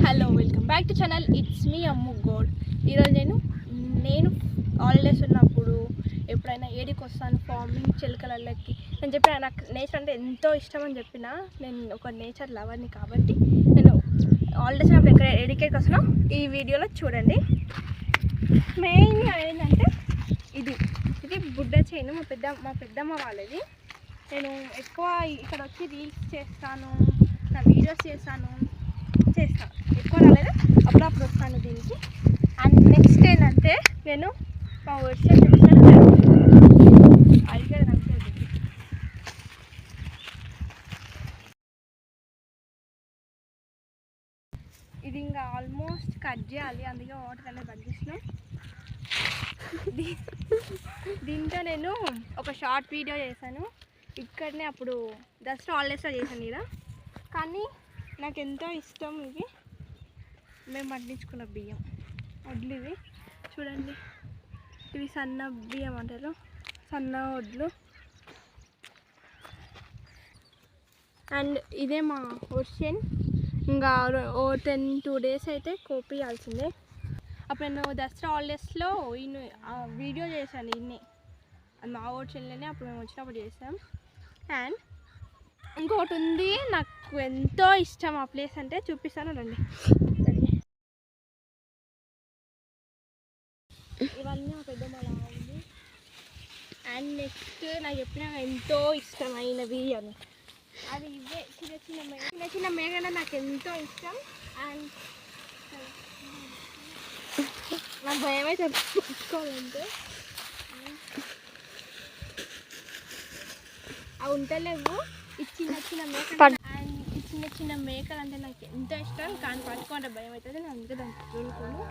Hello welcome back to channel. It's me Ammu Goud. ఈరోజు నేను holidays ఉన్నప్పుడు ఎప్పుడైనా ఏడికి వస్తాను ఫార్మింగ్ చిలుకలకి నేను చెప్పిన నాకు నేచర్ అంటే ఎంతో ఇష్టం అని చెప్పిన నేను ఒక నేచర్ లవర్ని కాబట్టి నేను హాలిడేస్ ఉన్నప్పుడు ఎక్కడ ఏడికేకి వస్తానో ఈ వీడియోలో చూడండి. మెయిన్గా ఏంటంటే ఇది బుడ్డ చైన్ మా పెద్దమ్మ వాళ్ళది. నేను ఎక్కువ ఇక్కడ వచ్చి రీల్స్ చేస్తాను, నా వీడియోస్ చేస్తాను ఎక్కువ రాలేదు, అప్పుడప్పుడు వస్తాను దీనికి. అండ్ నెక్స్ట్ ఏంటంటే నేను మా వర్షం చూపిస్తాను. అడిగారు అంతే. ఇది ఇంకా ఆల్మోస్ట్ కట్ చేయాలి, అందుకే వాటర్ అనేది తగ్గిస్తున్నాం. దీంతో నేను ఒక షార్ట్ వీడియో చేశాను ఇక్కడనే, అప్పుడు దసరా హాలిడేస్లో చేశాను ఇలా. కానీ నాకు ఎంతో ఇష్టం ఇవి. మేము పండించుకున్న బియ్యం వడ్లు ఇవి చూడండి. ఇవి సన్న బియ్యం అంటారు, సన్న వడ్లు. అండ్ ఇదే మా వర్షన్. ఇంకా 2 days అయితే కోపియాల్సిందే. అప్పుడు నేను దసరా హాలిడేస్లో వీడియో చేశాను ఇన్ని మా వర్షన్లోనే, అప్పుడు మేము వచ్చినప్పుడు చేసాం. అండ్ ఇంకొకటి ఉంది, నాకు ఎంతో ఇష్టం ఆ ప్లేస్ అంటే, చూపిస్తాను రండి. ఇవన్నీ మా పెద్దమ్మ అలా ఉంది. అండ్ నెక్స్ట్ నాకు చెప్పిన ఎంతో ఇష్టమైనవి అని అది ఇవే చిన్న చిన్న మేఘన నాకు ఎంతో ఇష్టం. అండ్ నాకు భయమైతే చూసుకోవాలంటే అవి ఉంటలేవు. ఈ చిన్న చిన్న మేకలు అండ్ ఈ చిన్న మేకలు అంటే నాకు ఎంతో ఇష్టం, కానీ పట్టుకుంటే భయం అవుతుంది. నేను అందుకే దాన్ని చూడుకోను.